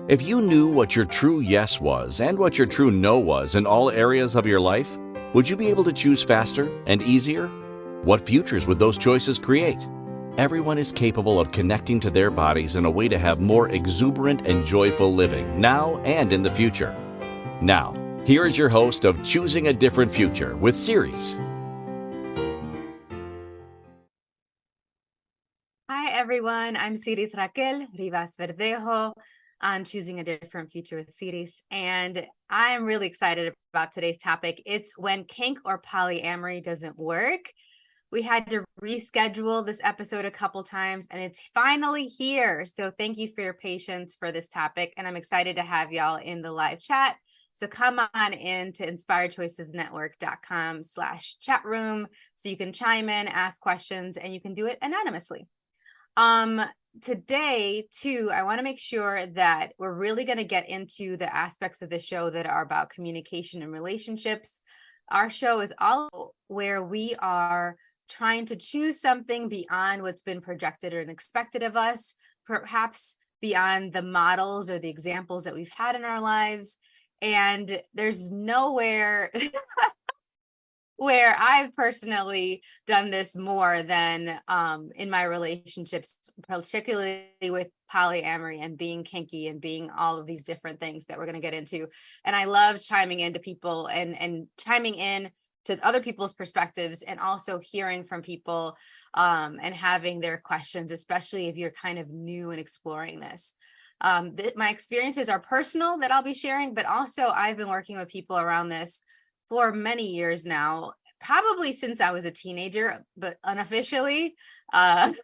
If you knew what your true yes was and what your true no was in all areas of your life, would you be able to choose faster and easier? What futures would those choices create? Everyone is capable of connecting to their bodies in a way to have more exuberant and joyful living now and in the future. Now, here is your host of Choosing a Different Future with Siris. Hi, everyone. I'm Siris Raquel Rivas-Verdejo on Choosing a Different Future with Siris, and I'm really excited about today's topic. It's when kink or polyamory doesn't work. We had to reschedule this episode a couple times, and it's finally here. So thank you for your patience for this topic, and I'm excited to have y'all in the live chat. So come on in to inspiredchoicesnetwork.com/chat room so you can chime in, ask questions, and you can do it anonymously. Today too, I want to make sure that we're really going to get into the aspects of the show that are about communication and relationships. Our show is all where we are trying to choose something beyond what's been projected or expected of us, perhaps beyond the models or the examples that we've had in our lives. And there's nowhere where I've personally done this more than in my relationships, particularly with polyamory and being kinky and being all of these different things that we're going to get into. And I love chiming into people and chiming in to other people's perspectives and also hearing from people and having their questions, especially if you're kind of new and exploring this. My experiences are personal that I'll be sharing, but also I've been working with people around this for many years now, probably since I was a teenager, but unofficially, and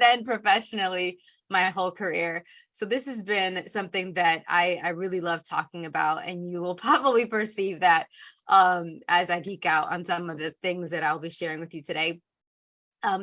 then professionally my whole career. So this has been something that I really love talking about, and you will probably perceive that as I geek out on some of the things that I'll be sharing with you today.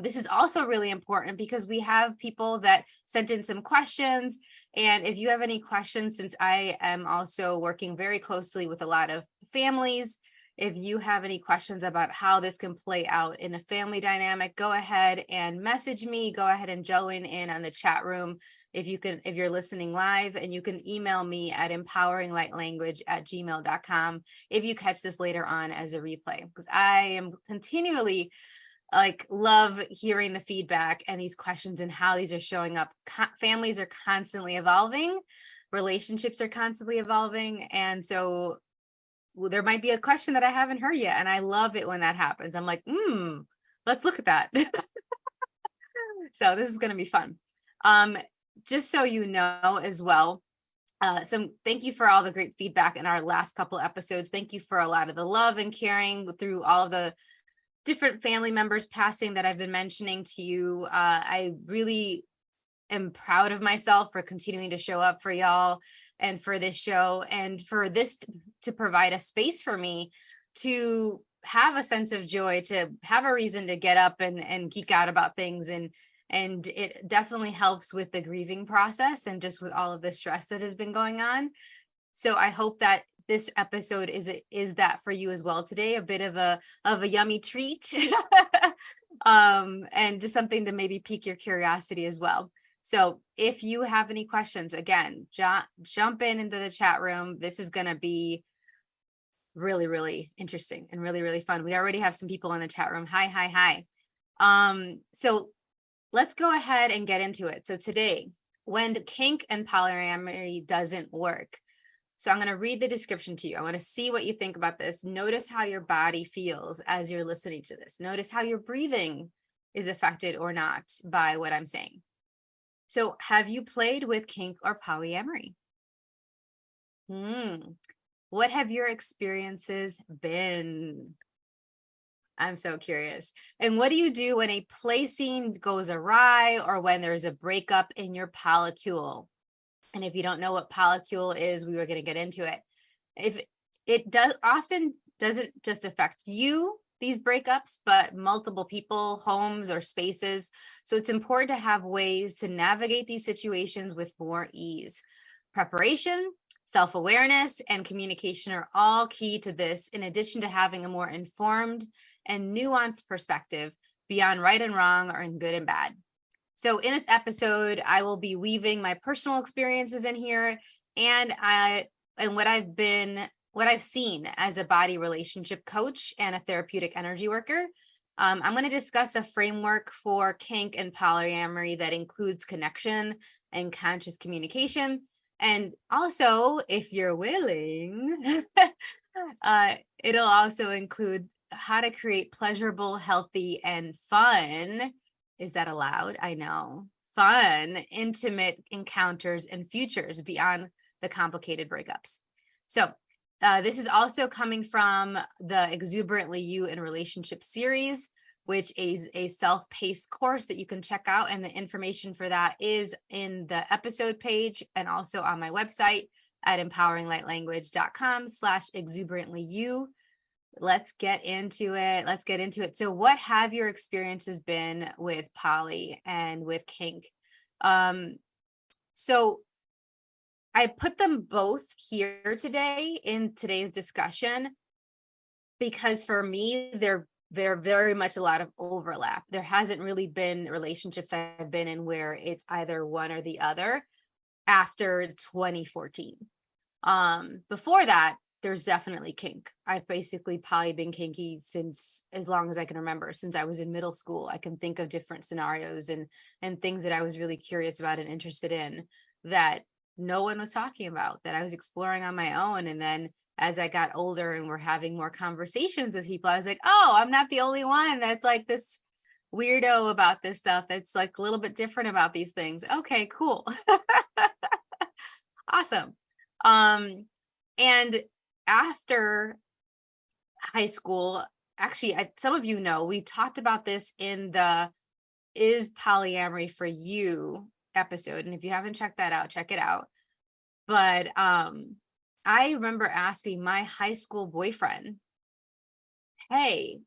This is also really important because we have people that sent in some questions. And if you have any questions, since I am also working very closely with a lot of families, if you have any questions about how this can play out in a family dynamic, go ahead and message me. Go ahead and join in on the chat room if you're listening live, and you can email me at empoweringlightlanguage@gmail.com if you catch this later on as a replay, because I am continually love hearing the feedback and these questions and how these are showing up. Families are constantly evolving, relationships are constantly evolving, and so there might be a question that I haven't heard yet, and I love it when that happens. I'm like, let's look at that. So this is going to be fun. Just so you know as well, so thank you for all the great feedback in our last couple episodes. Thank you for a lot of the love and caring through all of the different family members passing that I've been mentioning to you. I really am proud of myself for continuing to show up for y'all and for this show, and for this to provide a space for me to have a sense of joy, to have a reason to get up and geek out about things. And it definitely helps with the grieving process and just with all of the stress that has been going on. So I hope that this episode is that for you as well today, a bit of a yummy treat, and just something to maybe pique your curiosity as well. So if you have any questions, again, jump into the chat room. This is going to be really, really interesting and really, really fun. We already have some people in the chat room. Hi. So let's go ahead and get into it. So today, when kink and polyamory doesn't work. So I'm going to read the description to you. I want to see what you think about this. Notice how your body feels as you're listening to this. Notice how your breathing is affected or not by what I'm saying. So have you played with kink or polyamory? What have your experiences been? I'm so curious. And what do you do when a play scene goes awry or when there's a breakup in your polycule? And if you don't know what polycule is, we were going to get into it. If it often doesn't just affect you, these breakups, but multiple people, homes, or spaces. So it's important to have ways to navigate these situations with more ease. Preparation, self-awareness, and communication are all key to this, in addition to having a more informed and nuanced perspective beyond right and wrong or in good and bad. So in this episode, I will be weaving my personal experiences in here and what I've seen as a body relationship coach and a therapeutic energy worker. I'm going to discuss a framework for kink and polyamory that includes connection and conscious communication. And also, if you're willing, it'll also include how to create pleasurable, healthy, and fun. Is that allowed? I know. Fun, intimate encounters and futures beyond the complicated breakups. So, this is also coming from the Exuberantly You in Relationship series, which is a self-paced course that you can check out. And the information for that is in the episode page and also on my website at empoweringlightlanguage.com/exuberantly-you. Let's get into it. So what have your experiences been with poly and with kink? So I put them both here today in today's discussion because for me, they're very much a lot of overlap. There hasn't really been relationships I've been in where it's either one or the other after 2014. Before that, there's definitely kink. I've basically probably been kinky since as long as I can remember, since I was in middle school. I can think of different scenarios and things that I was really curious about and interested in that no one was talking about, that I was exploring on my own. And then as I got older and we're having more conversations with people, I was like, oh, I'm not the only one that's like this weirdo about this stuff. That's like a little bit different about these things. Okay, cool. Awesome. And after high school, actually, some of you know, we talked about this in the Is Polyamory for You episode. And if you haven't checked that out, check it out. But I remember asking my high school boyfriend, hey,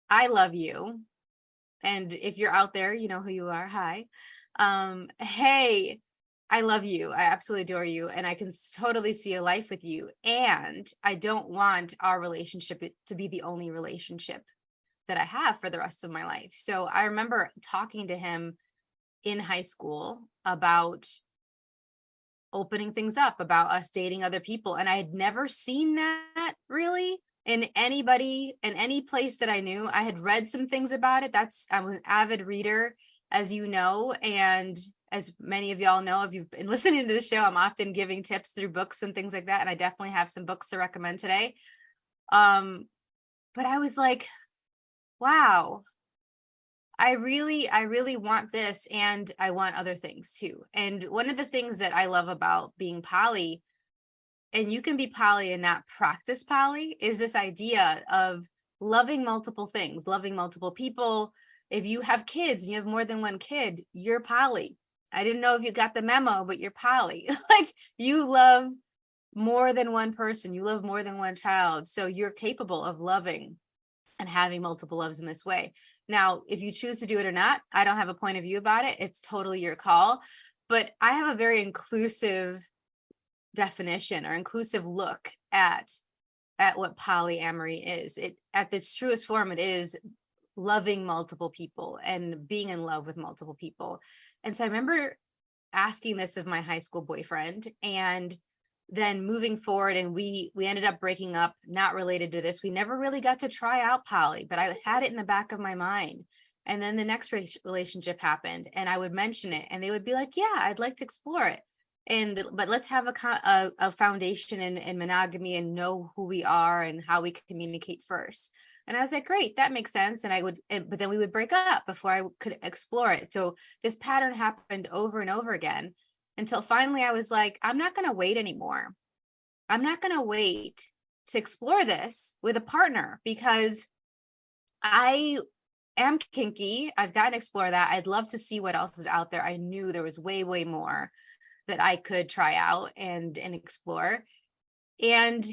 I love you. And if you're out there, you know who you are. Hi. Hey, I love you. I absolutely adore you. And I can totally see a life with you. And I don't want our relationship to be the only relationship that I have for the rest of my life. So I remember talking to him in high school about opening things up, about us dating other people. And I had never seen that really in anybody, in any place that I knew. I had read some things about it. I'm an avid reader, as you know, and as many of y'all know, if you've been listening to the show, I'm often giving tips through books and things like that. And I definitely have some books to recommend today. But I was like, wow, I really want this, and I want other things too. And one of the things that I love about being poly, and you can be poly and not practice poly, is this idea of loving multiple things, loving multiple people. If you have kids and you have more than one kid, you're poly. I didn't know if you got the memo, but you're poly. Like, you love more than one person, you love more than one child. So you're capable of loving and having multiple loves in this way. Now, if you choose to do it or not, I don't have a point of view about it. It's totally your call. But I have a very inclusive definition or inclusive look at what polyamory is. It, at its truest form, it is loving multiple people and being in love with multiple people. And so I remember asking this of my high school boyfriend, and then moving forward, and we ended up breaking up, not related to this. We never really got to try out poly, but I had it in the back of my mind. And then the next relationship happened, and I would mention it, and they would be like, yeah, I'd like to explore it. But let's have a foundation in monogamy and know who we are and how we communicate first. And I was like, great, that makes sense. But then we would break up before I could explore it. So this pattern happened over and over again until finally I was like, I'm not going to wait anymore. I'm not going to wait to explore this with a partner because I am kinky. I've gotten to explore that. I'd love to see what else is out there. I knew there was way more that I could try out and explore. And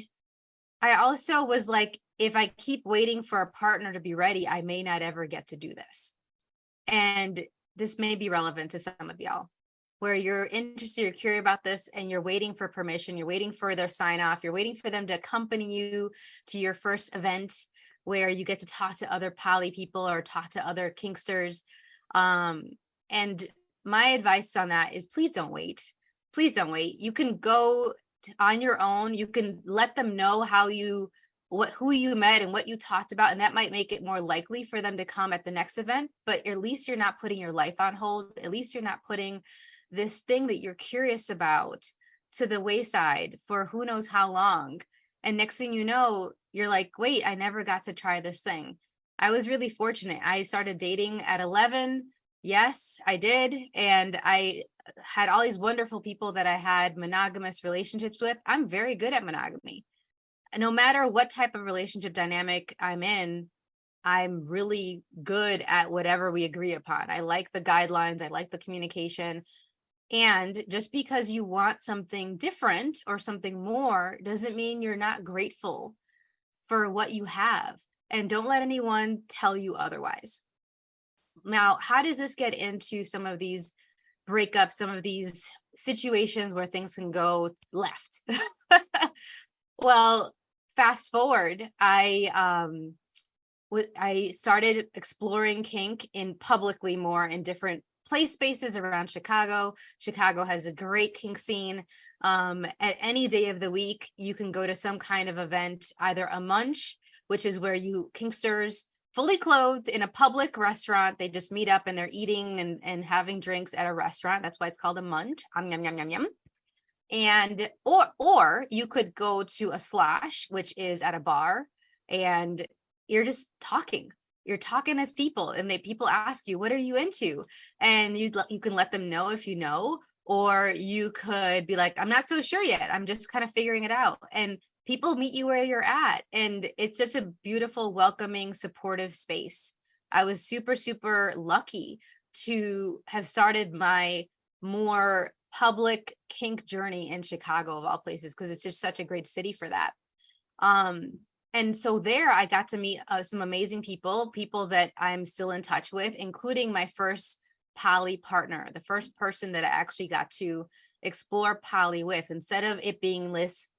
I also was like, if I keep waiting for a partner to be ready, I may not ever get to do this. And this may be relevant to some of y'all, where you're interested, you're curious about this, and you're waiting for permission, you're waiting for their sign off, you're waiting for them to accompany you to your first event where you get to talk to other poly people or talk to other kinksters. And my advice on that is please don't wait. Please don't wait. You can go on your own. You can let them know who you met and what you talked about, and that might make it more likely for them to come at the next event. But at least you're not putting your life on hold. At least you're not putting this thing that you're curious about to the wayside for who knows how long. And next thing you know, you're like, wait, I never got to try this thing. I was really fortunate. I started dating at 11. Yes, I did. And I had all these wonderful people that I had monogamous relationships with. I'm very good at monogamy. No matter what type of relationship dynamic I'm in, I'm really good at whatever we agree upon. I like the guidelines, I like the communication. And just because you want something different or something more doesn't mean you're not grateful for what you have. And don't let anyone tell you otherwise. Now, how does this get into some of these breakups, some of these situations where things can go left? Well, fast forward, I started exploring kink in publicly more in different play spaces around Chicago. Chicago has a great kink scene. At any day of the week, you can go to some kind of event, either a munch, which is where you kinksters fully clothed in a public restaurant. They just meet up and they're eating and having drinks at a restaurant. That's why it's called a munch. Yum, yum, yum, yum. And or you could go to a slosh, which is at a bar, and you're just talking. You're talking as people, and people ask you, what are you into? And you can let them know if you know, or you could be like, I'm not so sure yet. I'm just kind of figuring it out. And people meet you where you're at, and it's such a beautiful, welcoming, supportive space. I was super, super lucky to have started my more public kink journey in Chicago of all places, because it's just such a great city for that. And so there I got to meet some amazing people that I'm still in touch with, including my first poly partner, the first person that I actually got to explore poly with. Instead of it being this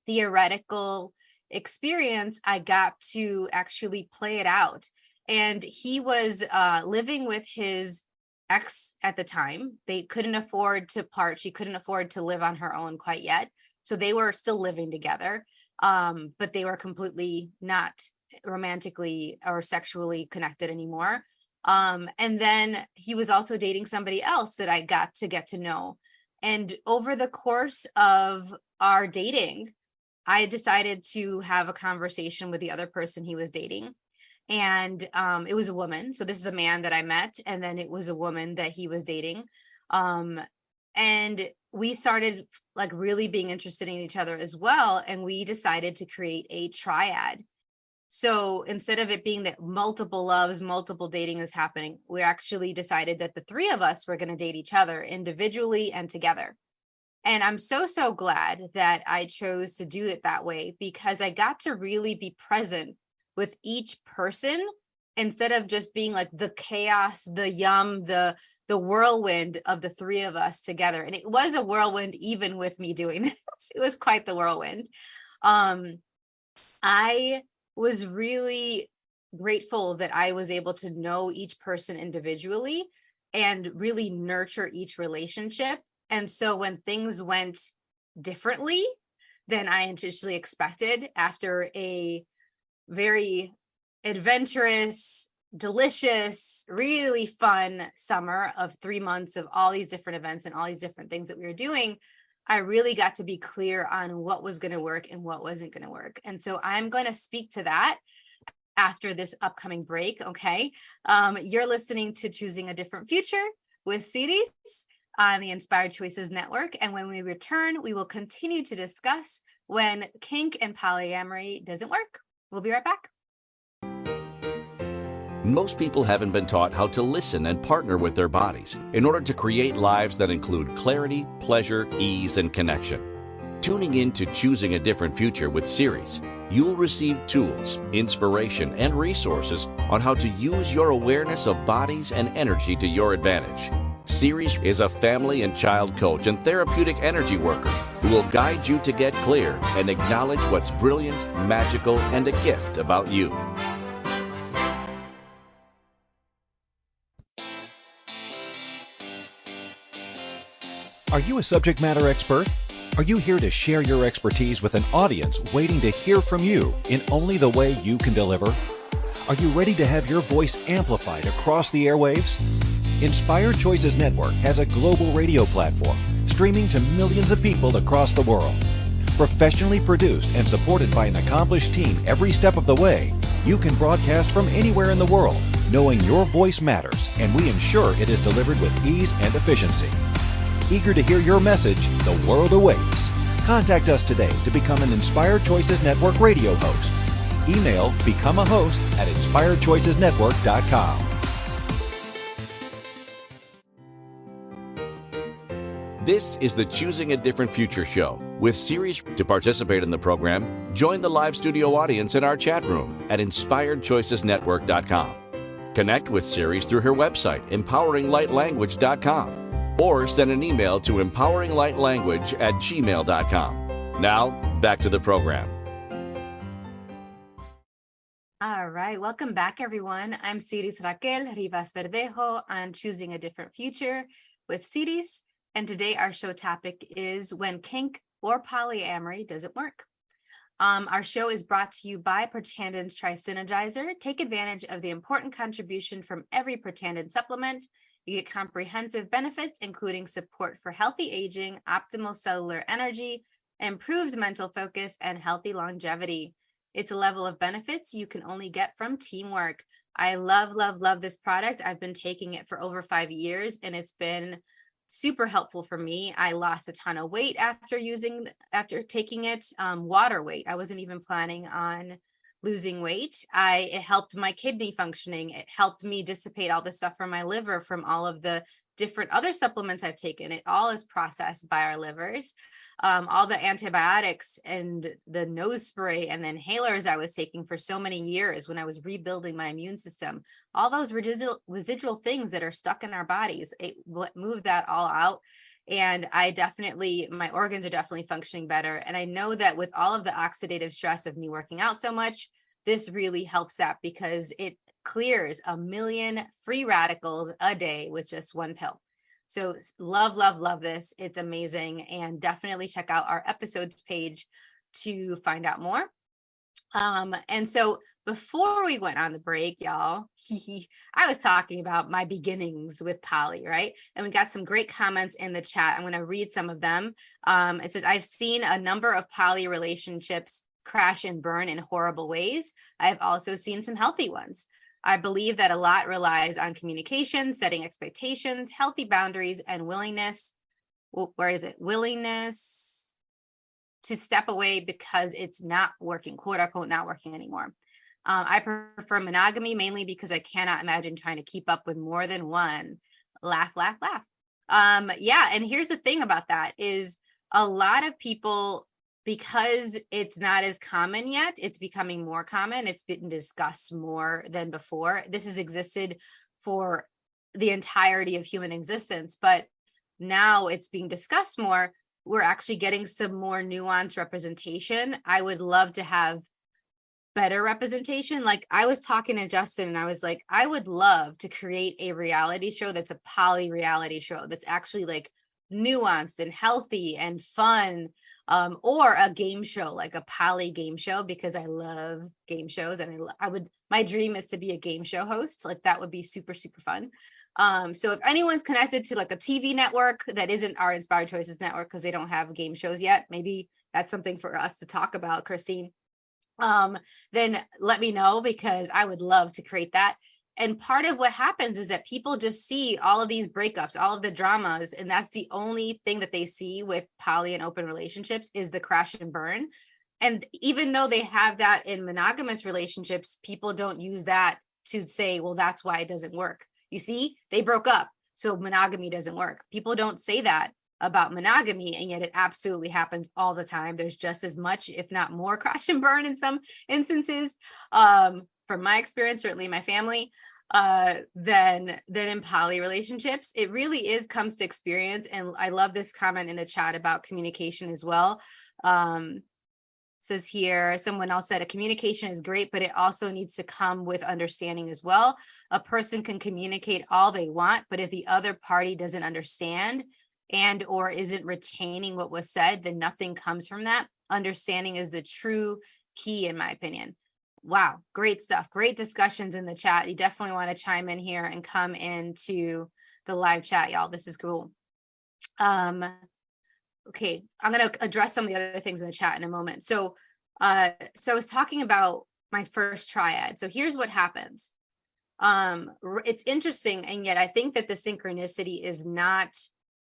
theoretical experience, I got to actually play it out. And he was living with his ex at the time. They couldn't afford to part. She couldn't afford to live on her own quite yet. So they were still living together, but they were completely not romantically or sexually connected anymore. And then he was also dating somebody else that I got to know. And over the course of our dating, I decided to have a conversation with the other person he was dating. And it was a woman. So this is a man that I met, and then it was a woman that he was dating. And we started like really being interested in each other as well. And we decided to create a triad. So instead of it being that multiple loves, multiple dating is happening, we actually decided that the three of us were going to date each other individually and together. And I'm so, so glad that I chose to do it that way, because I got to really be present with each person instead of just being like the chaos, the the whirlwind of the three of us together. And it was a whirlwind even with me doing this. It was quite the whirlwind. I was really grateful that I was able to know each person individually and really nurture each relationship. And so when things went differently than I initially expected after a very adventurous, delicious, really fun summer of 3 months of all these different events and all these different things that we were doing, I really got to be clear on what was going to work and what wasn't going to work. And so I'm going to speak to that after this upcoming break. Okay. You're listening to Choosing a Different Future with Siris on the Inspired Choices Network. And when we return, we will continue to discuss when kink and polyamory doesn't work. We'll be right back. Most people haven't been taught how to listen and partner with their bodies in order to create lives that include clarity, pleasure, ease, and connection. Tuning in to Choosing a Different Future with Siris, you'll receive tools, inspiration, and resources on how to use your awareness of bodies and energy to your advantage. Siris is a family and child coach and therapeutic energy worker who will guide you to get clear and acknowledge what's brilliant, magical, and a gift about you. Are you a subject matter expert? Are you here to share your expertise with an audience waiting to hear from you in only the way you can deliver? Are you ready to have your voice amplified across the airwaves? Inspired Choices Network has a global radio platform streaming to millions of people across the world. Professionally produced and supported by an accomplished team every step of the way, you can broadcast from anywhere in the world, knowing your voice matters, and we ensure it is delivered with ease and efficiency. Eager to hear your message, the world awaits. Contact us today to become an Inspired Choices Network radio host. Email become a host at inspiredchoicesnetwork.com. This is the Choosing a Different Future show with Siris. To participate in the program, join the live studio audience in our chat room at inspiredchoicesnetwork.com. Connect with Siris through her website, empoweringlightlanguage.com, or send an email to empoweringlightlanguage@gmail.com. Now, back to the program. All right, welcome back, everyone. I'm Siris Raquel Rivas-Verdejo on Choosing a Different Future with Siris. And today our show topic is when kink or polyamory doesn't work. Our show is brought to you by Protanden's Tri-Synergizer. Take advantage of the important contribution from every Protandan supplement. You get comprehensive benefits, including support for healthy aging, optimal cellular energy, improved mental focus, and healthy longevity. It's a level of benefits you can only get from teamwork. I love, love, love this product. I've been taking it for over 5 years, and it's been super helpful for me. I lost a ton of weight after taking it, water weight. I wasn't even planning on losing weight. It helped my kidney functioning. It helped me dissipate all the stuff from my liver from all of the different other supplements I've taken. It all is processed by our livers. All the antibiotics and the nose spray and the inhalers I was taking for so many years when I was rebuilding my immune system, all those residual things that are stuck in our bodies, it moved that all out. And my organs are definitely functioning better. And I know that with all of the oxidative stress of me working out so much, this really helps that because it clears 1 million free radicals a day with just one pill. So love, love, love this. It's amazing. And definitely check out our episodes page to find out more. And so before we went on the break, y'all, I was talking about my beginnings with poly, right? And we got some great comments in the chat. I'm going to read some of them. It says, I've seen a number of poly relationships crash and burn in horrible ways. I've also seen some healthy ones. I believe that a lot relies on communication, setting expectations, healthy boundaries, and willingness to step away because it's not working, quote unquote, not working anymore. I prefer monogamy mainly because I cannot imagine trying to keep up with more than one. Laugh, laugh, laugh. Yeah, and here's the thing about that is a lot of people, because it's not as common yet, it's becoming more common. It's been discussed more than before. This has existed for the entirety of human existence, but now it's being discussed more. We're actually getting some more nuanced representation. I would love to have better representation. Like I was talking to Justin and I was like, I would love to create a reality show that's a poly reality show that's actually like nuanced and healthy and fun. Or a game show, like a poly game show, because I love game shows and my dream is to be a game show host. Like that would be super, super fun. So if anyone's connected to like a TV network that isn't our Inspired Choices network, because they don't have game shows yet, maybe that's something for us to talk about, Christine. Then let me know because I would love to create that. And part of what happens is that people just see all of these breakups, all of the dramas, and that's the only thing that they see with poly and open relationships is the crash and burn. And even though they have that in monogamous relationships, people don't use that to say, well, that's why it doesn't work. You see, they broke up, so monogamy doesn't work. People don't say that about monogamy, and yet it absolutely happens all the time. There's just as much, if not more, crash and burn in some instances. From my experience, certainly my family, than in poly relationships. It really comes to experience. And I love this comment in the chat about communication as well. Says here, someone else said, a communication is great, but it also needs to come with understanding as well. A person can communicate all they want, but if the other party doesn't understand, and or isn't retaining what was said, then nothing comes from that. Understanding is the true key, in my opinion. Wow, great stuff. Great discussions in the chat. You definitely want to chime in here and come into the live chat, y'all. This is cool. Okay, I'm going to address some of the other things in the chat in a moment. So I was talking about my first triad. So here's what happens. It's interesting, and yet I think that the synchronicity is not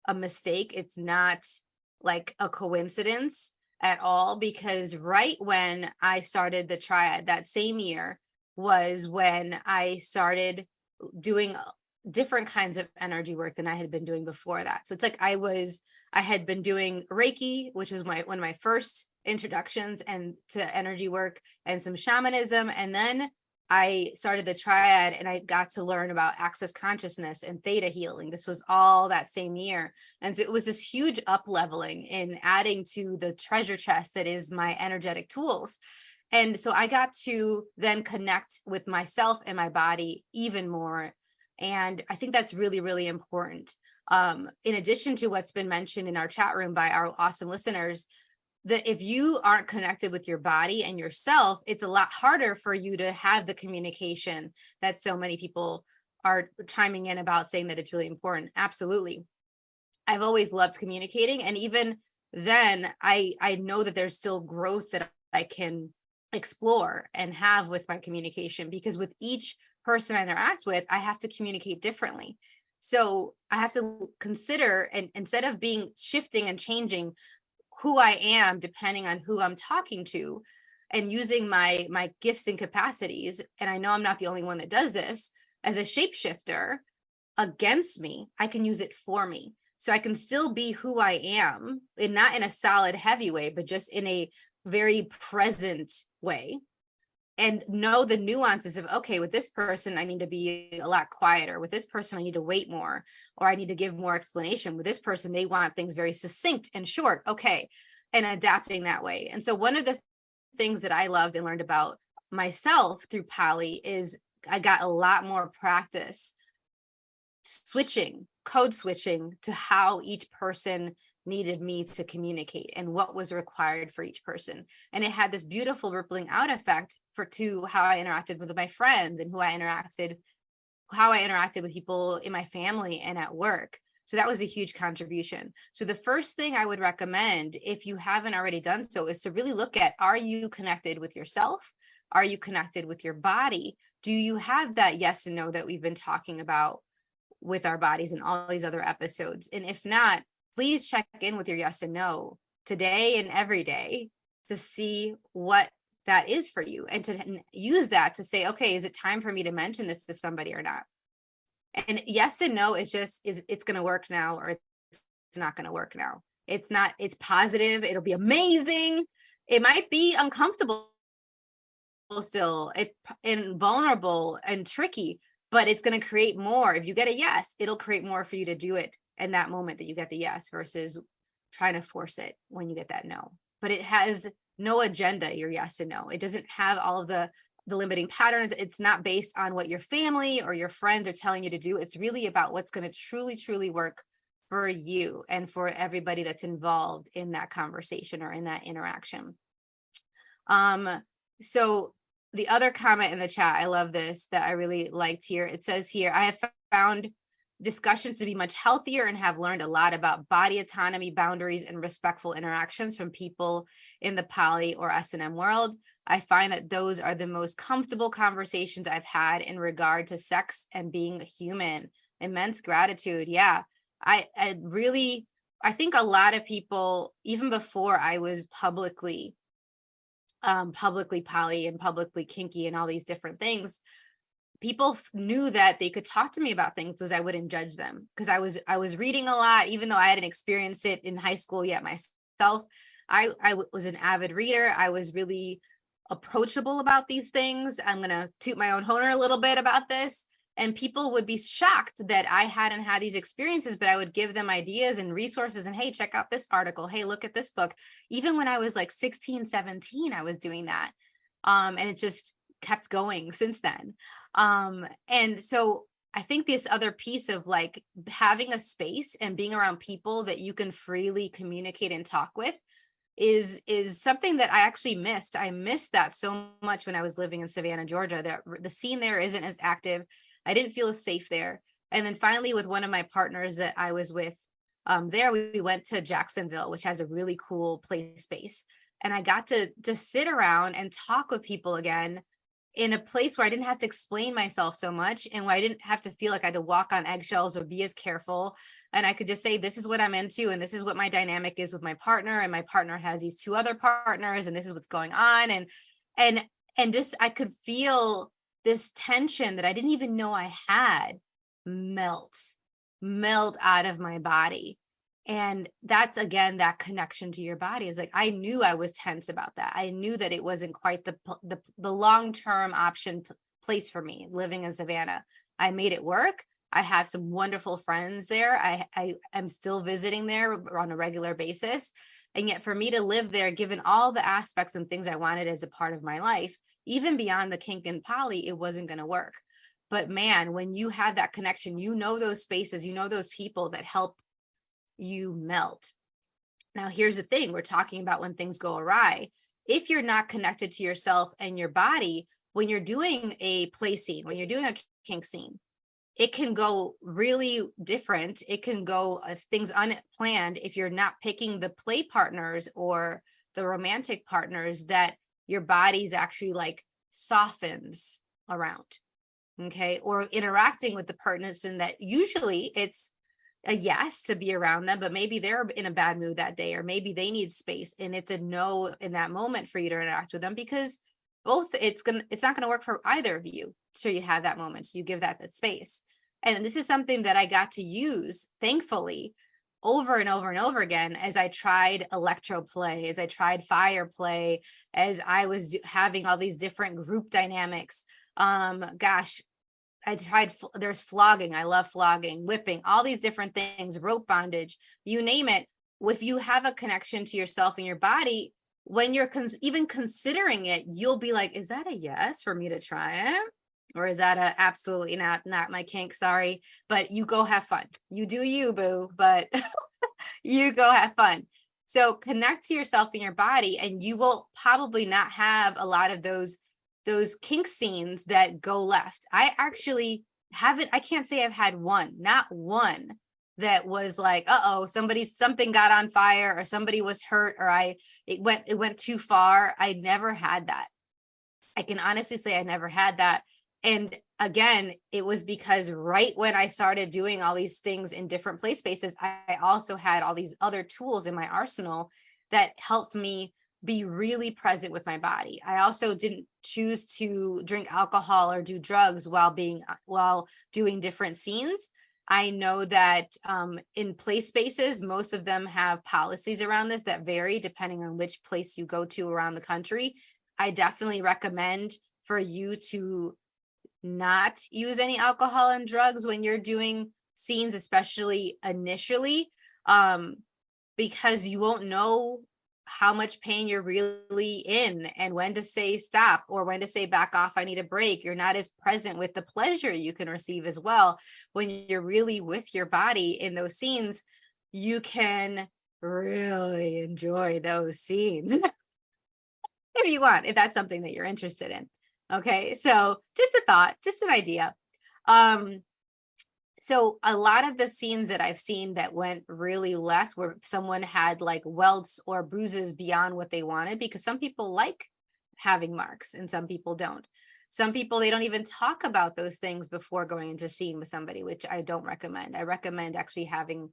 a mistake. It's not like a coincidence at all, because right when I started the triad that same year was when I started doing different kinds of energy work than I had been doing before that. So it's like I had been doing Reiki, which was one of my first introductions and to energy work, and some shamanism, and then I started the triad and I got to learn about access consciousness and theta healing. This was all that same year. And so it was this huge up leveling in adding to the treasure chest that is my energetic tools. And so I got to then connect with myself and my body even more. And I think that's really, really important. In addition to what's been mentioned in our chat room by our awesome listeners, that if you aren't connected with your body and yourself, it's a lot harder for you to have the communication that so many people are chiming in about, saying that it's really important. Absolutely. I've always loved communicating. And even then, I know that there's still growth that I can explore and have with my communication, because with each person I interact with, I have to communicate differently. So I have to consider, and instead of being shifting and changing who I am depending on who I'm talking to, and using my gifts and capacities, and I know I'm not the only one that does this, as a shapeshifter against me, I can use it for me. So I can still be who I am, and not in a solid heavy way, but just in a very present way, and know the nuances of, okay, with this person, I need to be a lot quieter. With this person, I need to wait more, or I need to give more explanation. With this person, they want things very succinct and short. Okay. And adapting that way. And so one of the things that I loved and learned about myself through Poly is I got a lot more practice code switching to how each person needed me to communicate and what was required for each person. And it had this beautiful rippling out effect to how I interacted with my friends, and how I interacted with people in my family and at work. So that was a huge contribution. So the first thing I would recommend, if you haven't already done so, is to really look at, are you connected with yourself? Are you connected with your body? Do you have that yes and no that we've been talking about with our bodies in all these other episodes? And if not, please check in with your yes and no today and every day to see what that is for you, and to use that to say, okay, is it time for me to mention this to somebody or not? And yes and no is it's going to work now, or it's not going to work now. It's positive. It'll be amazing. It might be uncomfortable still, and vulnerable and tricky, but it's going to create more. If you get a yes, it'll create more for you to do it in that moment that you get the yes, versus trying to force it when you get that no. But it has no agenda, your yes and no. It doesn't have all of the limiting patterns. It's not based on what your family or your friends are telling you to do. It's really about what's going to truly, truly work for you and for everybody that's involved in that conversation or in that interaction. So the other comment in the chat, I love this, that I really liked here. It says here, I have found discussions to be much healthier and have learned a lot about body autonomy, boundaries, and respectful interactions from people in the poly or S&M world. I find that those are the most comfortable conversations I've had in regard to sex and being human. Immense gratitude. Yeah, I think a lot of people, even before I was publicly poly and publicly kinky and all these different things, people knew that they could talk to me about things because I wouldn't judge them, because I was reading a lot, even though I hadn't experienced it in high school yet myself. I was an avid reader. I was really approachable about these things. I'm going to toot my own horn a little bit about this. And people would be shocked that I hadn't had these experiences, but I would give them ideas and resources and, hey, check out this article. Hey, look at this book. Even when I was like 16, 17, I was doing that. And it just kept going since then. And so I think this other piece of like having a space and being around people that you can freely communicate and talk with is something that I actually missed. I missed that so much when I was living in Savannah, Georgia, that the scene there isn't as active. I didn't feel as safe there. And then finally, with one of my partners that I was with there, we went to Jacksonville, which has a really cool play space. And I got to just sit around and talk with people again in a place where I didn't have to explain myself so much, and where I didn't have to feel like I had to walk on eggshells or be as careful. And I could just say, this is what I'm into, and this is what my dynamic is with my partner, and my partner has these two other partners, and this is what's going on. And just I could feel this tension that I didn't even know I had melt out of my body. And that's, again, that connection to your body is like, I knew I was tense about that. I knew that it wasn't quite the long-term option place for me living in Savannah. I made it work. I have some wonderful friends there. I am still visiting there on a regular basis. And yet for me to live there, given all the aspects and things I wanted as a part of my life, even beyond the kink and poly, it wasn't going to work. But man, when you have that connection, you know those spaces, you know those people that help you melt. Now, here's the thing. We're talking about when things go awry. If you're not connected to yourself and your body, when you're doing a play scene, when you're doing a kink scene, it can go really different. It can go things unplanned if you're not picking the play partners or the romantic partners that your body's actually like softens around. Okay. Or interacting with the person that usually it's a yes to be around them, but maybe they're in a bad mood that day, or maybe they need space, and it's a no in that moment for you to interact with them, because it's not gonna work for either of you. So you have that moment, so you give that space. And this is something that I got to use, thankfully, over and over and over again as I tried electro play, as I tried fire play, as I was having all these different group dynamics. I tried, there's flogging. I love flogging, whipping, all these different things, rope bondage, you name it. If you have a connection to yourself and your body, when you're even considering it, you'll be like, is that a yes for me to try it? Or is that a absolutely not my kink? Sorry, but you go have fun. You do you, boo, but you go have fun. So connect to yourself and your body, and you will probably not have a lot of those kink scenes that go left. I actually haven't, I can't say I've had not one that was like, something got on fire, or somebody was hurt, or it went too far. I never had that. I can honestly say I never had that. And again, it was because right when I started doing all these things in different play spaces, I also had all these other tools in my arsenal that helped me be really present with my body. I also didn't choose to drink alcohol or do drugs while doing different scenes. I know that in play spaces, most of them have policies around this that vary depending on which place you go to around the country. I definitely recommend for you to not use any alcohol and drugs when you're doing scenes, especially initially, because you won't know how much pain you're really in, and when to say stop or when to say back off, I need a break. You're not as present with the pleasure you can receive as well. When you're really with your body in those scenes, you can really enjoy those scenes if you want, if that's something that you're interested in. Okay, so just a thought, just an idea. So a lot of the scenes that I've seen that went really left, where someone had like welts or bruises beyond what they wanted, because some people like having marks and some people don't. Some people, they don't even talk about those things before going into a scene with somebody, which I don't recommend. I recommend actually having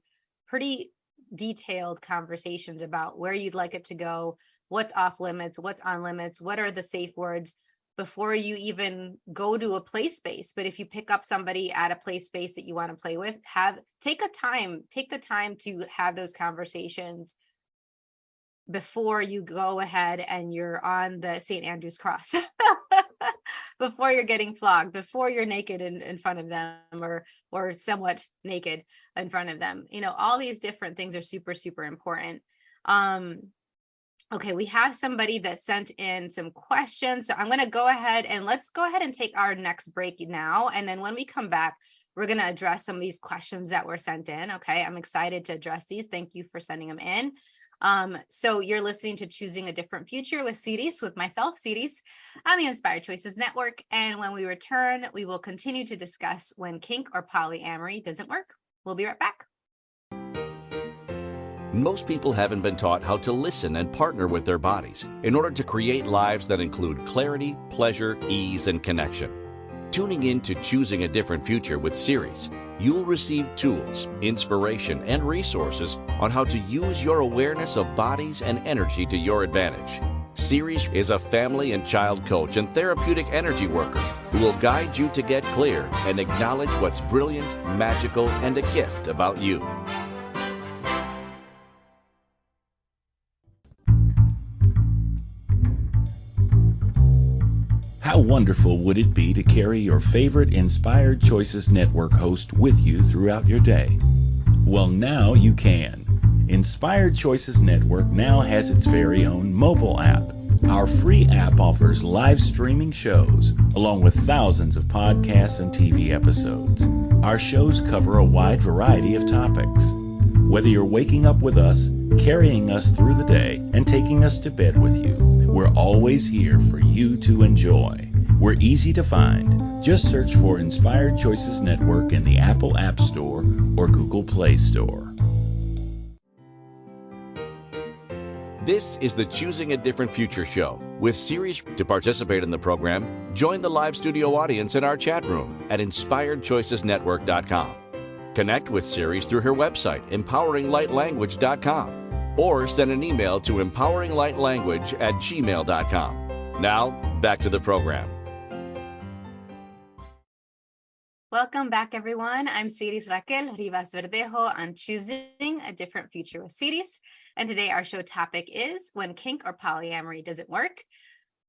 pretty detailed conversations about where you'd like it to go, what's off limits, what's on limits, what are the safe words, before you even go to a play space. But if you pick up somebody at a play space that you want to play with, take the time to have those conversations before you go ahead and you're on the St. Andrew's cross, before you're getting flogged, before you're naked in front of them, or somewhat naked in front of them. All these different things are super, super important. Okay, we have somebody that sent in some questions. So I'm going to go ahead and let's go ahead and take our next break now. And then when we come back, we're going to address some of these questions that were sent in. Okay. I'm excited to address these. Thank you for sending them in. So you're listening to Choosing a Different Future with Siris, with myself, Siris, on the Inspired Choices Network. And when we return, we will continue to discuss when kink or polyamory doesn't work. We'll be right back. Most people haven't been taught how to listen and partner with their bodies in order to create lives that include clarity, pleasure, ease, and connection. Tuning in to Choosing a Different Future with Siris, you'll receive tools, inspiration, and resources on how to use your awareness of bodies and energy to your advantage. Siris is a family and child coach and therapeutic energy worker who will guide you to get clear and acknowledge what's brilliant, magical, and a gift about you. How wonderful would it be to carry your favorite Inspired Choices Network host with you throughout your day? Well, now you can. Inspired Choices Network now has its very own mobile app. Our free app offers live streaming shows, along with thousands of podcasts and TV episodes. Our shows cover a wide variety of topics. Whether you're waking up with us, carrying us through the day, and taking us to bed with you, we're always here for you to enjoy. We're easy to find. Just search for Inspired Choices Network in the Apple App Store or Google Play Store. This is the Choosing a Different Future show with Siris. To participate in the program, join the live studio audience in our chat room at inspiredchoicesnetwork.com. Connect with Siris through her website, empoweringlightlanguage.com, or send an email to empoweringlightlanguage@gmail.com. Now, back to the program. Welcome back, everyone. I'm Siris Raquel Rivas-Verdejo on Choosing a Different Future with Siris. And today our show topic is when kink or polyamory doesn't work.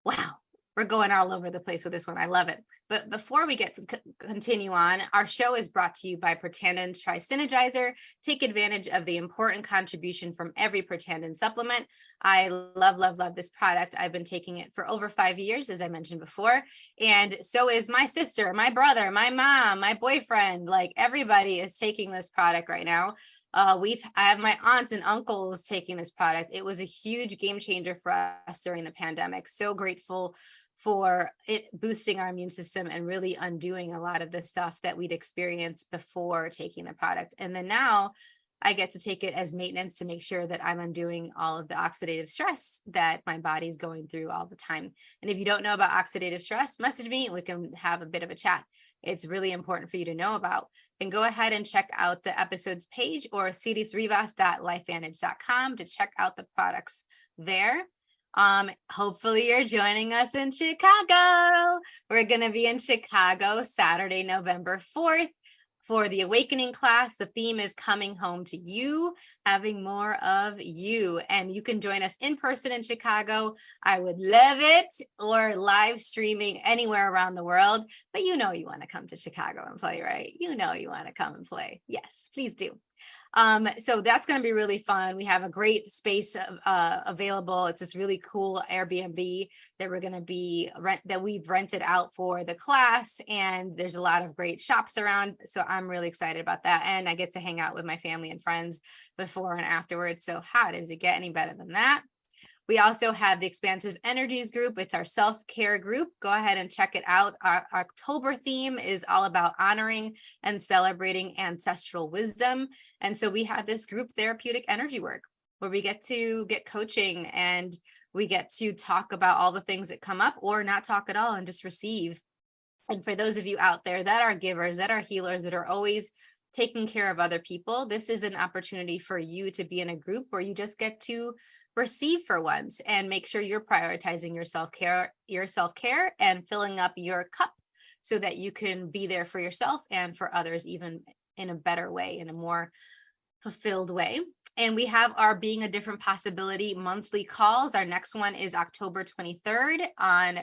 Wow, we're going all over the place with this one. I love it. But before we get to continue on, our show is brought to you by Protanden's Tri-Synergizer. Take advantage of the important contribution from every Protanden supplement. I love, love, love this product. I've been taking it for over 5 years, as I mentioned before. And so is my sister, my brother, my mom, my boyfriend. Like, everybody is taking this product right now. I have my aunts and uncles taking this product. It was a huge game changer for us during the pandemic. So grateful for it boosting our immune system and really undoing a lot of the stuff that we'd experienced before taking the product. And then now I get to take it as maintenance to make sure that I'm undoing all of the oxidative stress that my body's going through all the time. And if you don't know about oxidative stress, message me and we can have a bit of a chat. It's really important for you to know about. And go ahead and check out the episodes page or sirisrivas.lifevantage.com to check out the products there. Hopefully you're joining us in Chicago. We're going to be in Chicago Saturday, November 4th for the Awakening class. The theme is coming home to you, having more of you. And you can join us in person in Chicago. I would love it, or live streaming anywhere around the world. But you know you want to come to Chicago and play, right? You know you want to come and play. Yes, please do. So that's going to be really fun. We have a great space available. It's this really cool Airbnb that we're going to be that we've rented out for the class, and there's a lot of great shops around. So I'm really excited about that, and I get to hang out with my family and friends before and afterwards. So how does it get any better than that? We also have the Expansive Energies group. It's our self-care group. Go ahead and check it out. Our October theme is all about honoring and celebrating ancestral wisdom. And so we have this group Therapeutic Energy Work where we get to get coaching and we get to talk about all the things that come up, or not talk at all and just receive. And for those of you out there that are givers, that are healers, that are always taking care of other people, this is an opportunity for you to be in a group where you just get to receive for once and make sure you're prioritizing your self-care and filling up your cup so that you can be there for yourself and for others, even in a better way, in a more fulfilled way. And we have our Being a Different Possibility monthly calls. Our next one is October 23rd on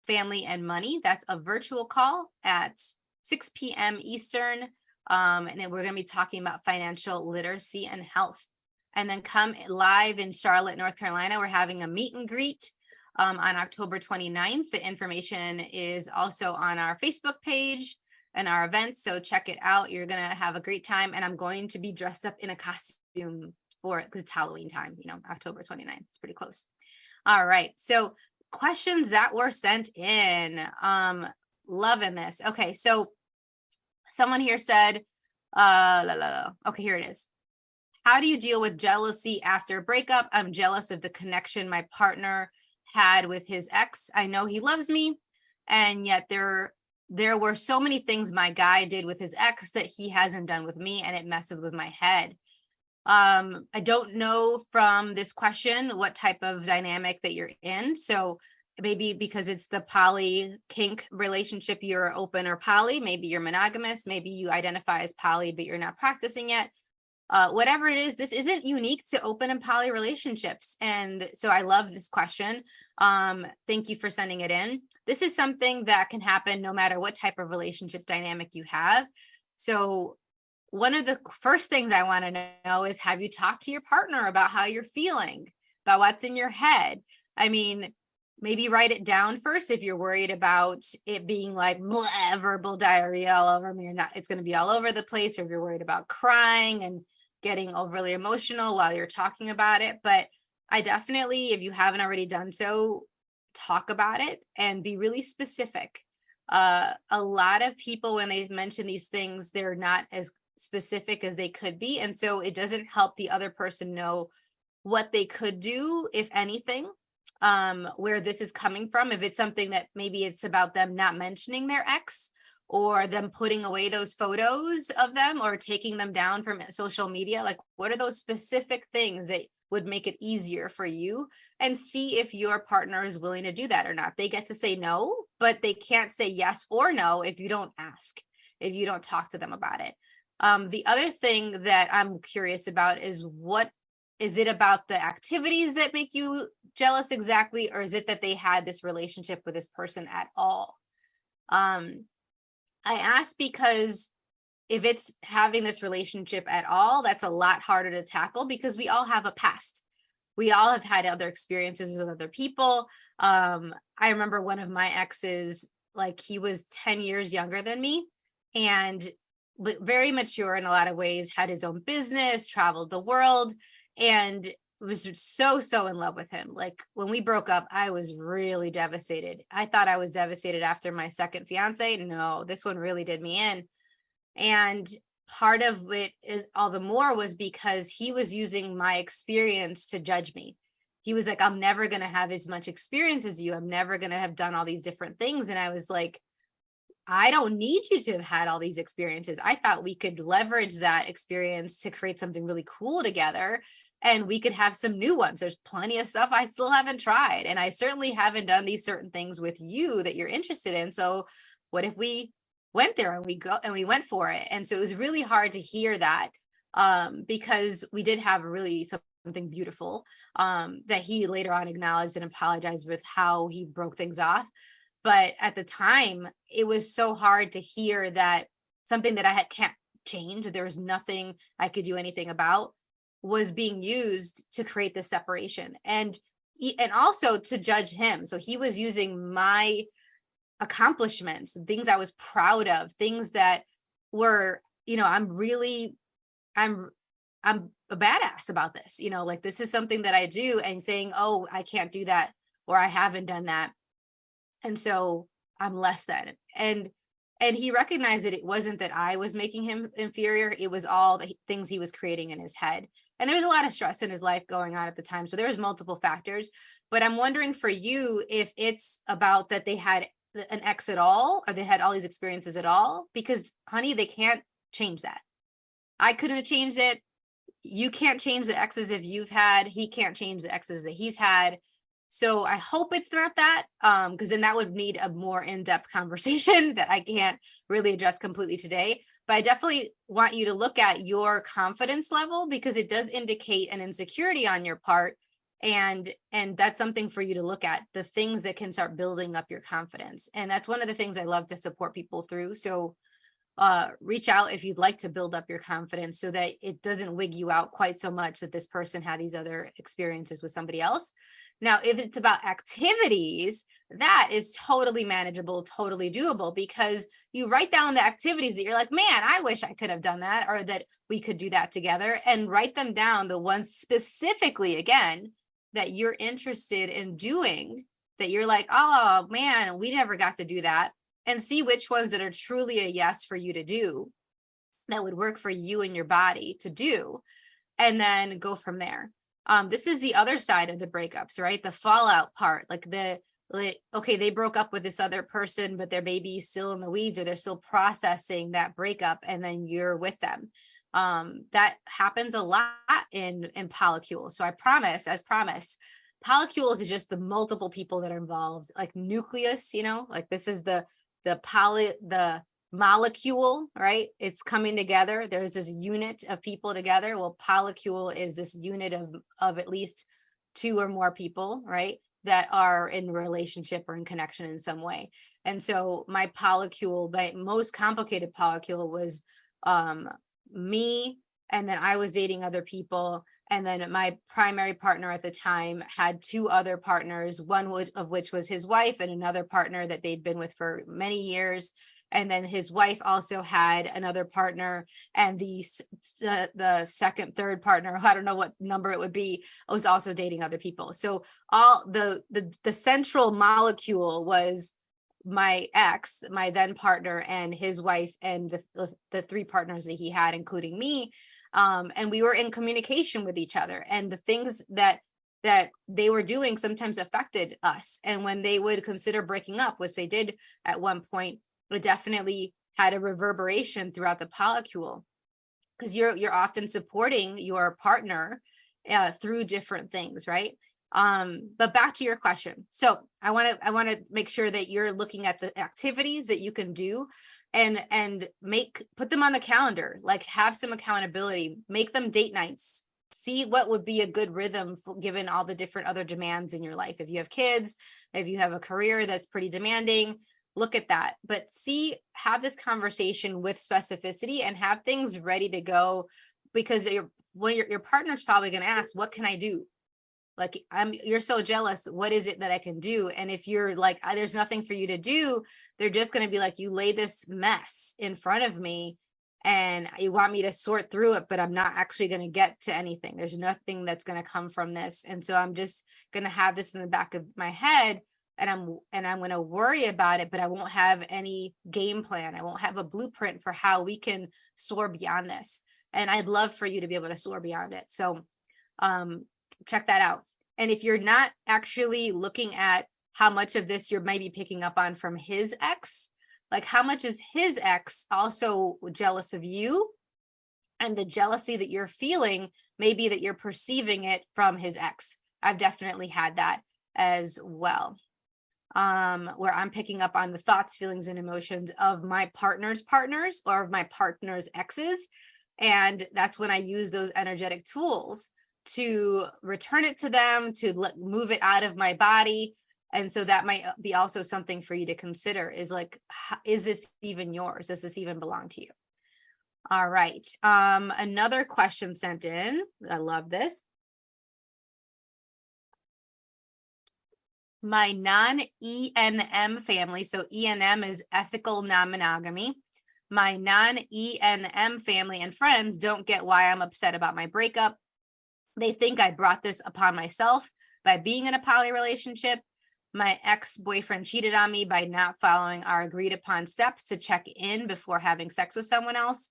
family and money. That's a virtual call at 6 p.m. Eastern. And we're going to be talking about financial literacy and health. And then come live in Charlotte, North Carolina. We're having a meet and greet on October 29th. The information is also on our Facebook page. in our events. So check it out. You're going to have a great time. And I'm going to be dressed up in a costume for it because it's Halloween time, October 29th. It's pretty close. All right. So questions that were sent in. Loving this. Okay. So someone here said, okay, here it is. How do you deal with jealousy after a breakup? I'm jealous of the connection my partner had with his ex. I know he loves me, and yet there were so many things my guy did with his ex that he hasn't done with me, and it messes with my head. I don't know from this question what type of dynamic that you're in. So maybe because it's the poly kink relationship, you're open or poly, maybe you're monogamous, maybe you identify as poly, but you're not practicing yet. Whatever it is, this isn't unique to open and poly relationships. And so I love this question. Thank you for sending it in. This is something that can happen no matter what type of relationship dynamic you have. So one of the first things I want to know is, have you talked to your partner about how you're feeling, about what's in your head? I mean, maybe write it down first if you're worried about it being like blah, verbal diarrhea all over me, or not, it's going to be all over the place, or if you're worried about crying and getting overly emotional while you're talking about it. But I definitely, if you haven't already done so, talk about it and be really specific. A lot of people, when they mention these things, they're not as specific as they could be. And so it doesn't help the other person know what they could do, if anything, where this is coming from. If it's something that maybe it's about them not mentioning their ex, or them putting away those photos of them, or taking them down from social media, like what are those specific things that would make it easier for you? And see if your partner is willing to do that or not. They get to say no, but they can't say yes or no if you don't ask, if you don't talk to them about it. The other thing that I'm curious about is, what is it about the activities that make you jealous exactly, or is it that they had this relationship with this person at all? I ask because if it's having this relationship at all, that's a lot harder to tackle because we all have a past. We all have had other experiences with other people. I remember one of my exes, like he was 10 years younger than me, and but very mature in a lot of ways, had his own business, traveled the world, and was so in love with him. Like when we broke up, I was really devastated. I thought I was devastated after my second fiance. No, this one really did me in. And part of it is, all the more, was because he was using my experience to judge me. He was like, I'm never going to have as much experience as you. I'm never going to have done all these different things. And I was like, I don't need you to have had all these experiences. I thought we could leverage that experience to create something really cool together, and we could have some new ones. There's plenty of stuff I still haven't tried, and I certainly haven't done these certain things with you that you're interested in. So what if we went there and we went for it? And so it was really hard to hear that, because we did have really something beautiful, that he later on acknowledged and apologized with how he broke things off. But at the time, it was so hard to hear that something that I can't change, there was nothing I could do anything about, was being used to create this separation, and also to judge him. So he was using my accomplishments, things I was proud of, things that were, I'm a badass about this, like this is something that I do, and saying, oh, I can't do that, or I haven't done that, and so I'm less than. And he recognized that it wasn't that I was making him inferior. It was all the things he was creating in his head. And there was a lot of stress in his life going on at the time. So there was multiple factors. But I'm wondering for you if it's about that they had an ex at all, or they had all these experiences at all, because honey, they can't change that. I couldn't have changed it. You can't change the exes if you've had. He can't change the exes that he's had. So I hope it's not that, because then that would need a more in-depth conversation that I can't really address completely today. But I definitely want you to look at your confidence level, because it does indicate an insecurity on your part. And that's something for you to look at, the things that can start building up your confidence. And that's one of the things I love to support people through. So reach out if you'd like to build up your confidence, so that it doesn't wig you out quite so much that this person had these other experiences with somebody else. Now, if it's about activities, that is totally manageable, totally doable, because you write down the activities that you're like, man, I wish I could have done that, or that we could do that together, and write them down, the ones specifically, again, that you're interested in doing, that you're like, oh man, we never got to do that, and see which ones that are truly a yes for you to do, that would work for you and your body to do, and then go from there. This is the other side of the breakups, right? The fallout part, like okay, they broke up with this other person, but their baby's still in the weeds, or they're still processing that breakup, and then you're with them. That happens a lot in polycules. So I promise, as promised, polycules is just the multiple people that are involved, like nucleus, like this is the molecule, right? It's coming together. There's this unit of people together. Well, polycule is this unit of at least 2 or more people, right, that are in relationship or in connection in some way. And so my polycule, my most complicated polycule, was me, and then I was dating other people, and then my primary partner at the time had 2 other partners, one of which was his wife, and another partner that they'd been with for many years. And then his wife also had another partner, and the second, third partner, I don't know what number it would be, was also dating other people. So all the central molecule was my ex, my then partner, and his wife, and the 3 partners that he had, including me. And we were in communication with each other, and the things that they were doing sometimes affected us. And when they would consider breaking up, which they did at one point, it definitely had a reverberation throughout the polycule, because you're often supporting your partner through different things, right? But back to your question. So I want to make sure that you're looking at the activities that you can do, and put them on the calendar, like have some accountability, make them date nights, see what would be a good rhythm given all the different other demands in your life. If you have kids, if you have a career that's pretty demanding, look at that. But have this conversation with specificity, and have things ready to go, because your partner's probably going to ask, what can I do? Like, you're so jealous, what is it that I can do? And if you're like, there's nothing for you to do, they're just going to be like, you lay this mess in front of me and you want me to sort through it, but I'm not actually going to get to anything. There's nothing that's going to come from this. And so I'm just going to have this in the back of my head, and I'm going to worry about it, but I won't have any game plan. I won't have a blueprint for how we can soar beyond this. And I'd love for you to be able to soar beyond it. So check that out. And if you're not actually looking at how much of this you're maybe picking up on from his ex, like how much is his ex also jealous of you, and the jealousy that you're feeling, maybe that you're perceiving it from his ex. I've definitely had that as well. Where I'm picking up on the thoughts, feelings, and emotions of my partner's partners, or of my partner's exes. And that's when I use those energetic tools to return it to them, to move it out of my body. And so that might be also something for you to consider, is like, is this even yours? Does this even belong to you? All right. Another question sent in. I love this. My non-ENM family, so ENM is ethical non-monogamy. My non-ENM family and friends don't get why I'm upset about my breakup. They think I brought this upon myself by being in a poly relationship. My ex-boyfriend cheated on me by not following our agreed upon steps to check in before having sex with someone else.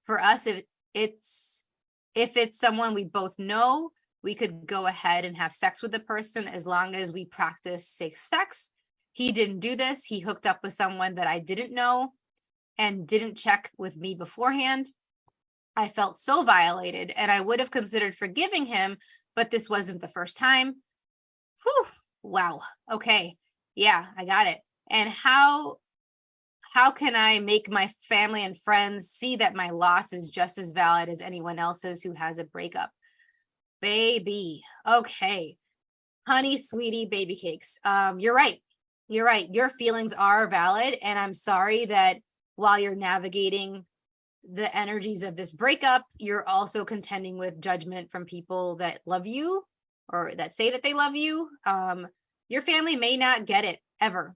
For us, if it's someone we both know, we could go ahead and have sex with the person as long as we practice safe sex. He didn't do this. He hooked up with someone that I didn't know and didn't check with me beforehand. I felt so violated, and I would have considered forgiving him, but this wasn't the first time. Whew. Wow. Okay. Yeah, I got it. And how can I make my family and friends see that my loss is just as valid as anyone else's who has a breakup? Baby. Okay. Honey, sweetie, baby cakes. You're right. You're right. Your feelings are valid. And I'm sorry that while you're navigating the energies of this breakup, you're also contending with judgment from people that love you, or that say that they love you. your family may not get it ever.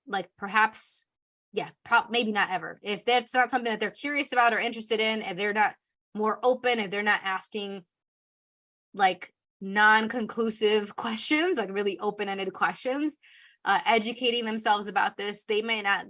Like perhaps, yeah, maybe not ever. If that's not something that they're curious about or interested in, if they're not more open, if they're not asking like non-conclusive questions, like really open-ended questions, educating themselves about this, they may not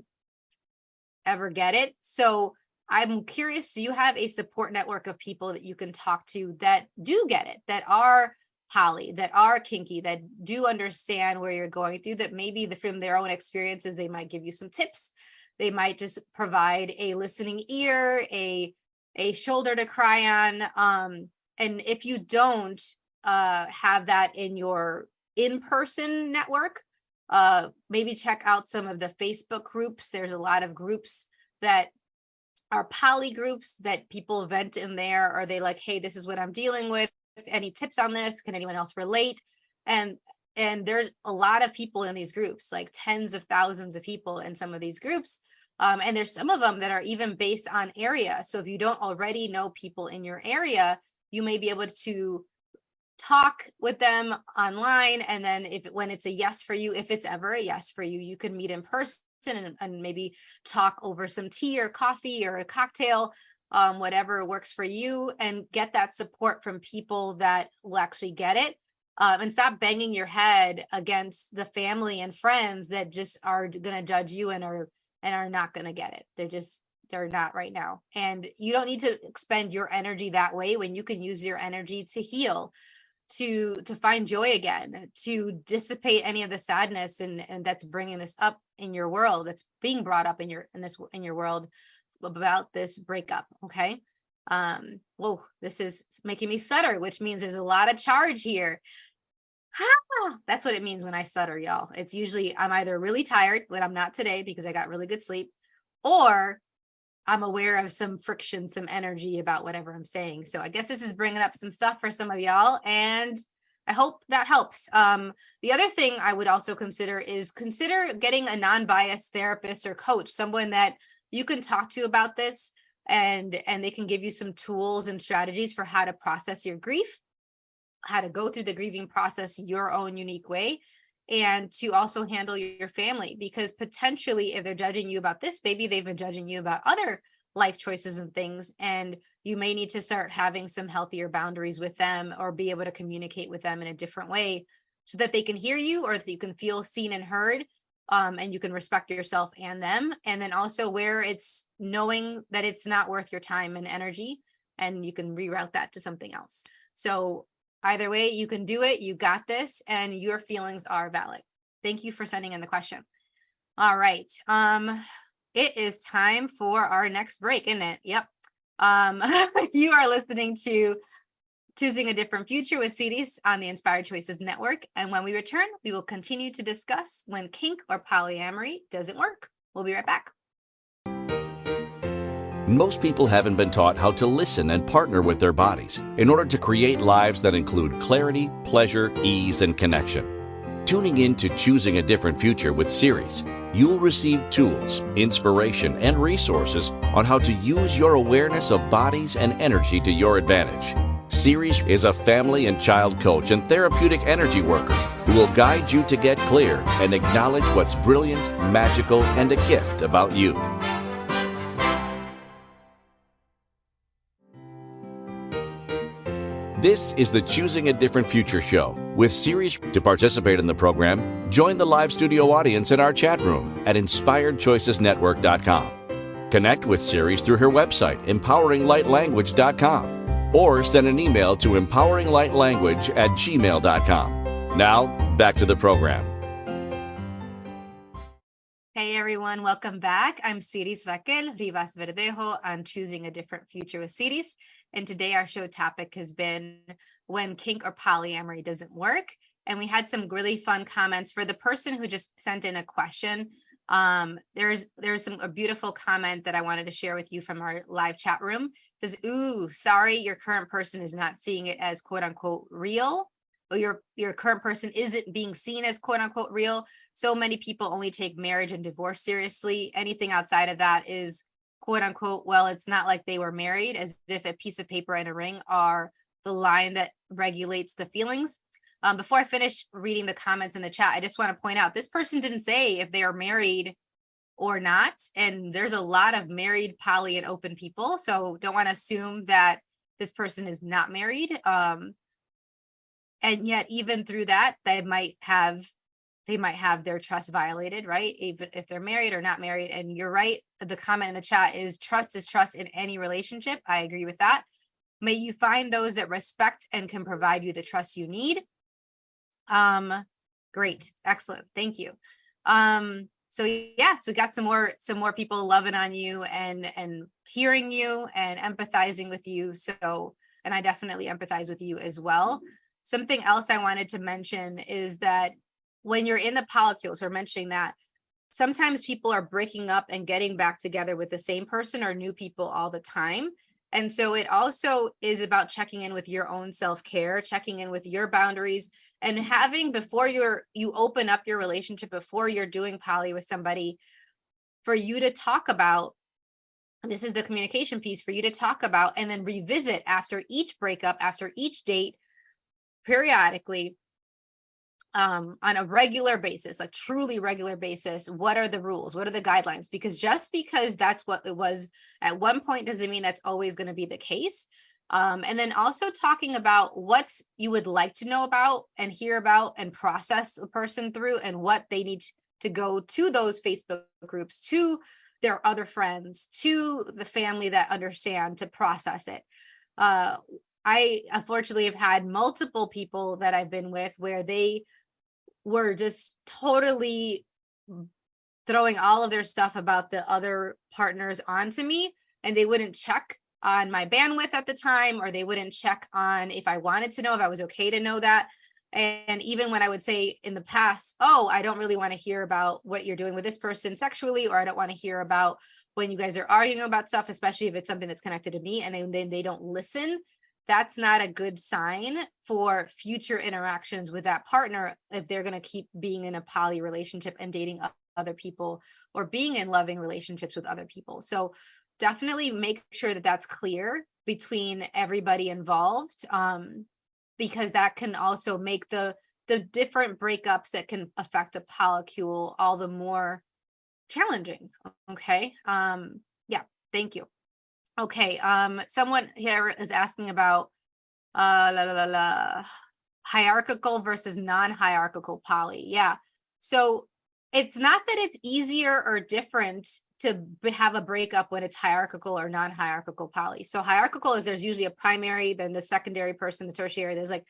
ever get it. So I'm curious, do you have a support network of people that you can talk to that do get it, that are poly, that are kinky, that do understand where you're going through, that maybe from their own experiences, they might give you some tips. They might just provide a listening ear, a shoulder to cry on. And if you don't have that in your in-person network, maybe check out some of the Facebook groups. There's a lot of groups that are poly groups that people vent in there. Or they like, hey, this is what I'm dealing with. Any tips on this? Can anyone else relate? And there's a lot of people in these groups, like tens of thousands of people in some of these groups. And there's some of them that are even based on area. So if you don't already know people in your area, you may be able to talk with them online. And then when it's a yes for you, if it's ever a yes for you, you can meet in person and maybe talk over some tea or coffee or a cocktail, whatever works for you, and get that support from people that will actually get it. And stop banging your head against the family and friends that just are going to judge you and are not going to get it. They're not right now. And you don't need to expend your energy that way when you can use your energy to heal, to find joy again, to dissipate any of the sadness and that's bringing this up in your world, that's being brought up in your world about this breakup. Okay. Whoa, this is making me stutter, which means there's a lot of charge here. That's what it means when I stutter, y'all. It's usually I'm either really tired, but I'm not today because I got really good sleep, or I'm aware of some friction, some energy about whatever I'm saying. So I guess this is bringing up some stuff for some of y'all, and I hope that helps. The other thing I would also consider getting a non-biased therapist or coach, someone that you can talk to about this, and they can give you some tools and strategies for how to process your grief, how to go through the grieving process your own unique way, and to also handle your family. Because potentially if they're judging you about this, maybe they've been judging you about other life choices and things, and you may need to start having some healthier boundaries with them, or be able to communicate with them in a different way so that they can hear you, or that you can feel seen and heard, and you can respect yourself and them. And then also where it's knowing that it's not worth your time and energy, and you can reroute that to something else. So either way, you can do it. You got this, and your feelings are valid. Thank you for sending in the question. All right. It is time for our next break, isn't it? Yep. You are listening to Choosing a Different Future with Siris on the Inspired Choices Network. And when we return, we will continue to discuss when kink or polyamory doesn't work. We'll be right back. Most people haven't been taught how to listen and partner with their bodies in order to create lives that include clarity, pleasure, ease, and connection. Tuning in to Choosing a Different Future with Siris, you'll receive tools, inspiration, and resources on how to use your awareness of bodies and energy to your advantage. Siris is a family and child coach and therapeutic energy worker who will guide you to get clear and acknowledge what's brilliant, magical, and a gift about you. This is the Choosing a Different Future show with Siris. To participate in the program, join the live studio audience in our chat room at inspiredchoicesnetwork.com. Connect with Siris through her website, empoweringlightlanguage.com, or send an email to empoweringlightlanguage@gmail.com. Now, back to the program. Hey everyone, welcome back. I'm Siris Raquel Rivas-Verdejo on Choosing a Different Future with Siris. And today our show topic has been when kink or polyamory doesn't work. And we had some really fun comments. For the person who just sent in a question, there's a beautiful comment that I wanted to share with you from our live chat room. It says, ooh, sorry, your current person is not seeing it as quote unquote real. Or your current person isn't being seen as quote unquote real. So many people only take marriage and divorce seriously. Anything outside of that is quote unquote, well, it's not like they were married, as if a piece of paper and a ring are the line that regulates the feelings. Before I finish reading the comments in the chat, I just want to point out this person didn't say if they are married or not. And there's a lot of married, poly, and open people. So don't want to assume that this person is not married. And yet, even through that, they might have their trust violated, right? Even if they're married or not married. And you're right. The comment in the chat is trust in any relationship. I agree with that. May you find those that respect and can provide you the trust you need. Great. Excellent. Thank you. So got some more people loving on you and hearing you and empathizing with you. So, and I definitely empathize with you as well. Something else I wanted to mention is that when you're in the polycules, we're mentioning that sometimes people are breaking up and getting back together with the same person or new people all the time. And so it also is about checking in with your own self-care, checking in with your boundaries, and having, before you open up your relationship, before you're doing poly with somebody, for you to talk about, and this is the communication piece, for you to talk about and then revisit after each breakup, after each date, periodically, on a regular basis, a truly regular basis. What are the rules? What are the guidelines? Because just because that's what it was at one point doesn't mean that's always going to be the case. And then also talking about what you would like to know about and hear about and process a person through, and what they need to go to those Facebook groups, to their other friends, to the family that understand, to process it. I unfortunately have had multiple people that I've been with where they were just totally throwing all of their stuff about the other partners onto me, and they wouldn't check on my bandwidth at the time, or they wouldn't check on if I wanted to know, if I was okay to know that. And even when I would say in the past, oh, I don't really want to hear about what you're doing with this person sexually, or I don't want to hear about when you guys are arguing about stuff, especially if it's something that's connected to me, and then they don't listen, that's not a good sign for future interactions with that partner if they're going to keep being in a poly relationship and dating other people, or being in loving relationships with other people. So definitely make sure that that's clear between everybody involved, because that can also make the different breakups that can affect a polycule all the more challenging. Okay. Yeah, thank you. Okay, someone here is asking about hierarchical versus non-hierarchical poly. Yeah, so it's not that it's easier or different to have a breakup when it's hierarchical or non-hierarchical poly. So hierarchical is there's usually a primary, then the secondary person, the tertiary. There's like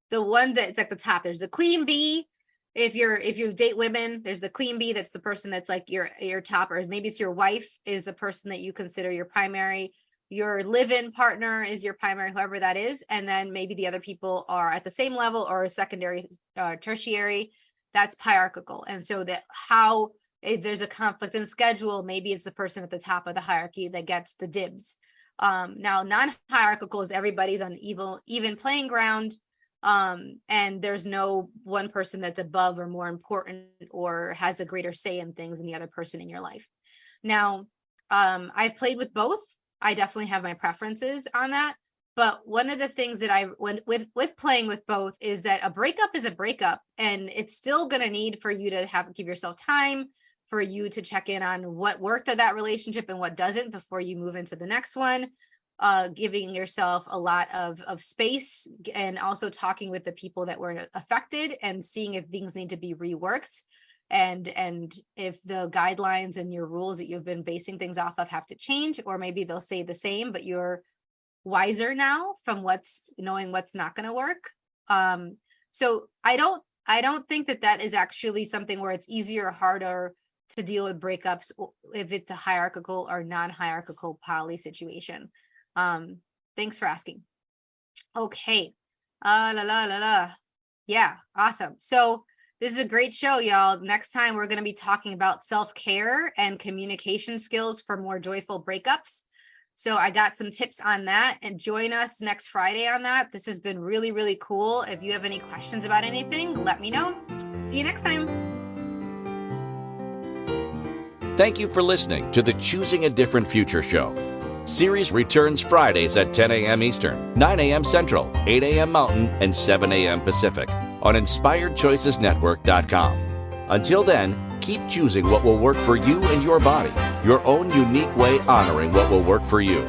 the one that's like the top. There's the queen bee. If you date women, there's the queen bee. That's the person that's like your top, or maybe it's your wife is the person that you consider your primary. Your live-in partner is your primary, whoever that is, and then maybe the other people are at the same level or secondary, tertiary. That's hierarchical. And so that if there's a conflict in schedule, maybe it's the person at the top of the hierarchy that gets the dibs. Now, non-hierarchical is everybody's on even playing ground. And there's no one person that's above or more important or has a greater say in things than the other person in your life. Now, I've played with both. I definitely have my preferences on that. But one of the things that with playing with both is that a breakup is a breakup, and it's still going to need for you to give yourself time, for you to check in on what worked at that relationship and what doesn't before you move into the next one. Giving yourself a lot of space, and also talking with the people that were affected and seeing if things need to be reworked, and if the guidelines and your rules that you've been basing things off of have to change, or maybe they'll stay the same, but you're wiser now from knowing what's not going to work. So I don't think that is actually something where it's easier or harder to deal with breakups if it's a hierarchical or non-hierarchical poly situation. Thanks for asking. Okay. Yeah, awesome. So this is a great show, y'all. Next time we're going to be talking about self-care and communication skills for more joyful breakups. So I got some tips on that, and join us next Friday on that. This has been really, really cool. If you have any questions about anything, let me know. See you next time. Thank you for listening to the Choosing a Different Future show. Siris returns Fridays at 10 a.m. Eastern, 9 a.m. Central, 8 a.m. Mountain, and 7 a.m. Pacific on InspiredChoicesNetwork.com. Until then, keep choosing what will work for you and your body, your own unique way honoring what will work for you.